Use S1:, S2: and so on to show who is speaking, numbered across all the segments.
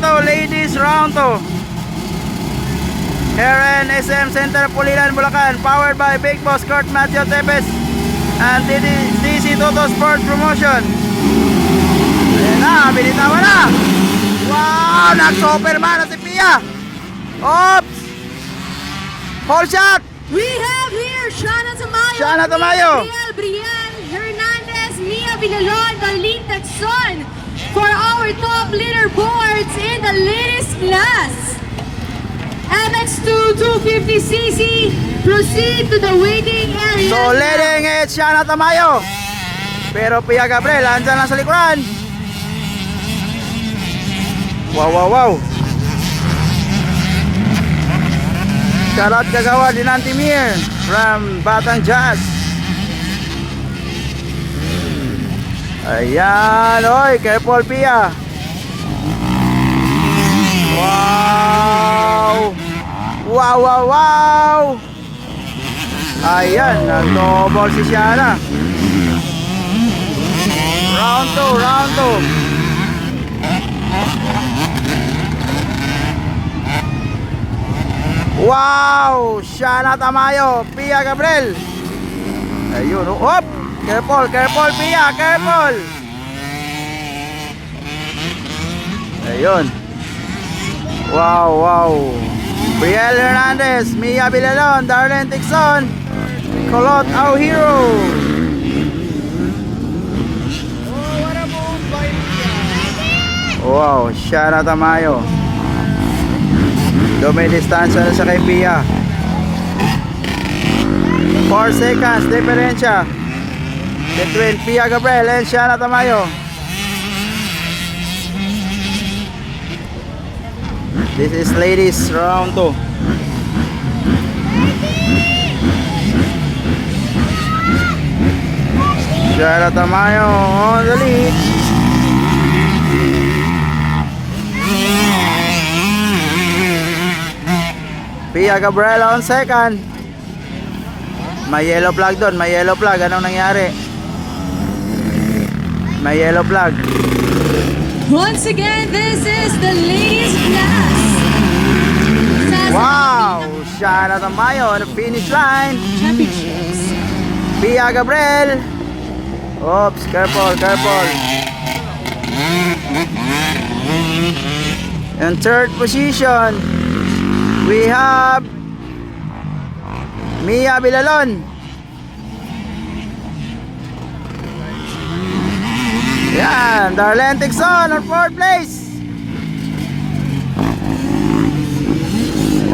S1: round 2, ladies round 2. Here in SM Center, Pulilan, Bulacan. Powered by Big Boss Kurt Matthew Tepes and DC Toto Sport Promotion. Ayan na, binitawan na. Wow, nag-superman na si Pia. Oops. Hold shot.
S2: We have here Shana Tamayo,
S1: Shana Tamayo,
S2: Gabriel Hernandez, Mia Villalon, Darlene Texon for our top leaderboards in the latest class. MX2 250cc, proceed to the waiting area.
S1: So leading it's Shana Tamayo. Pero Pia Gabriel, andyan lang sa likuran. Wow, wow, wow. Shoutout kagawa din ang Timir from Batang Jazz. Ayan, oy, careful Pia. Wow. Wow, wow, wow. Ayan, nag-double si Shana. Round 2, round 2. Wow, Shana Tamayo, Pia Gabriel. Ayun, hop. Careful, careful Pia, careful. Ayun. Wow, wow. Gabriel Hernandez, Mia Villalon, Darlene Texon, Colot, our hero. Wow, Shana Tamayo. Dumidistansya na siya kay Pia. 4 seconds diferensya between Pia Gabriel and Shana Tamayo. This is ladies round 2. Shana Tamayo on the lead. Pia Gabriel on second. May yellow flag doon, may yellow flag. Anong nangyari? May yellow flag.
S2: Once again, this is the ladies class.
S1: Wow! Shana Tamayo on the finish line.
S2: Championships.
S1: Pia Gabriel. Oops, careful, careful. In third position, we have Mia Villalon. Yan, Darlene Texon on fourth place.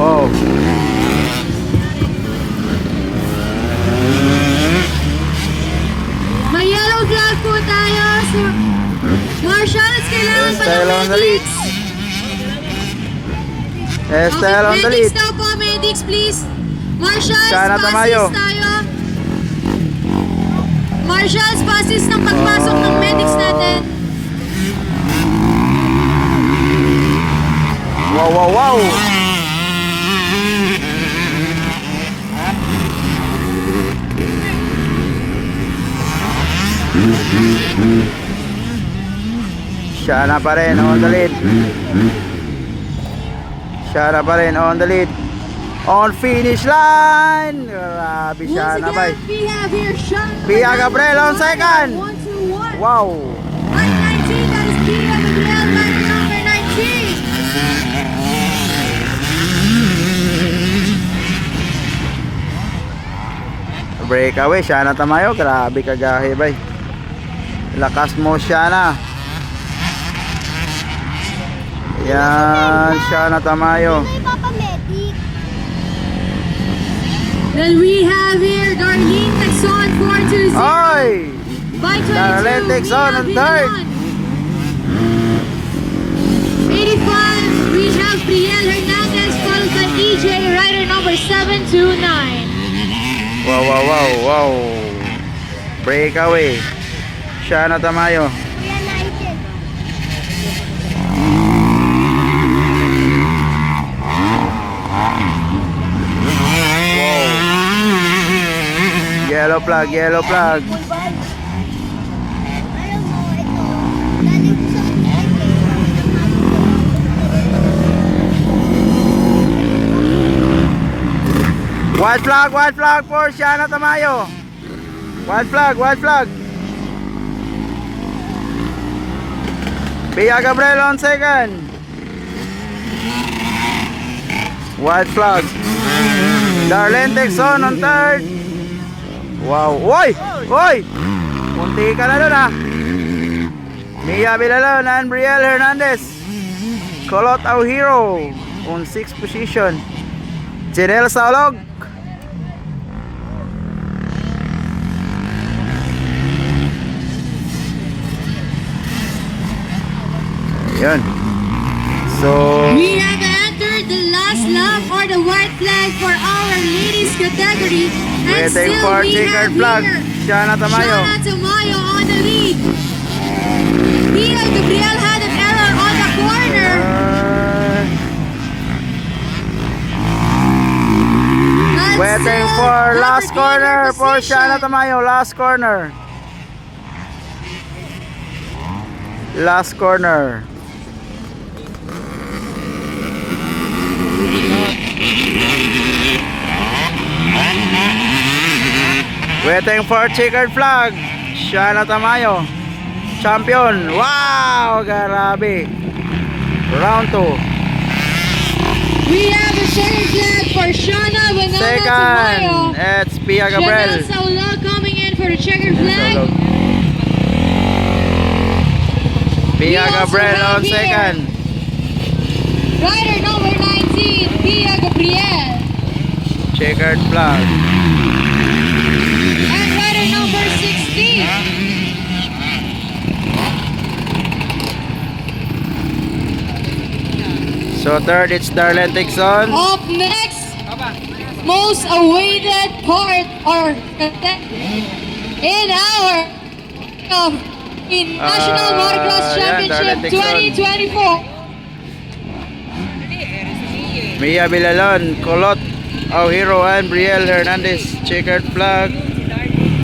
S1: Oh.
S2: May yellow flag po tayo. So, Marshals, kailangan pa ng medics.
S1: Estelle on the lead.
S2: Medics daw po, medics please. Marshals,
S1: Shana Tamayo.
S2: passes tayo. Marshals, passes ng pagpasok ng medics natin.
S1: Wow, wow, wow. Shana pa rin on the lead. Shana pa rin on the lead. On finish line. Grabe Shana ba.
S2: We have here Shana
S1: Pia Gabriel on second.
S2: 1-2-1.
S1: Wow.
S2: 19, that is Pia Gabriel, number 19.
S1: Breakaway Shana Tamayo. Grabe kagahe bay. Lakas mo Shana. Yan Shana Tamayo.
S2: Then we have here Darlene Texon 420.
S1: Oy!
S2: By 22,
S1: Darlene Texon on third.
S2: 85, we have Gabriel Hernandez followed by EJ, rider number 729.
S1: Wow, wow, wow, wow. Breakaway. Shana Tamayo. Yellow flag, yellow flag. White flag for Shana Tamayo. White flag. Pia Gabriel on second. White flag. Darlene Texon on third. Wow. Oy! Punti ka na dun ah. Mia Bilalon and Brielle Hernandez. Colot our hero on 6th position. Janelle Saulog. Ayan. So
S2: We have entered the last lap for the white flag for our ladies category. And
S1: waiting
S2: still
S1: for
S2: we
S1: checkered
S2: have
S1: flag.
S2: here
S1: Shana Tamayo.
S2: Shana Tamayo on the lead. Pia Gabriel had an error on the corner. And
S1: Waiting
S2: still
S1: for
S2: have
S1: last
S2: regained
S1: corner
S2: her
S1: for
S2: position.
S1: Shana Tamayo. Last corner. Last corner. Waiting for checkered flag. Shana Tamayo. Champion. Wow! Grabe. Round 2.
S2: We have a checkered flag for Shana Banana Tamayo.
S1: Second. It's Pia Gabriel.
S2: Janelle Saulog coming in for the checkered flag.
S1: Pia
S2: also
S1: Gabriel
S2: have
S1: on
S2: here
S1: second.
S2: Rider number 19, Pia Gabriel.
S1: Checkered flag.
S2: And rider number 16.
S1: So third, it's Darlene Texon.
S2: Up next, most awaited part or in our in National Motocross Championship
S1: Darlene Texon.
S2: 2024.
S1: Mia Bilalon, Colot, our hero, and Brielle Hernandez. Checkered flag.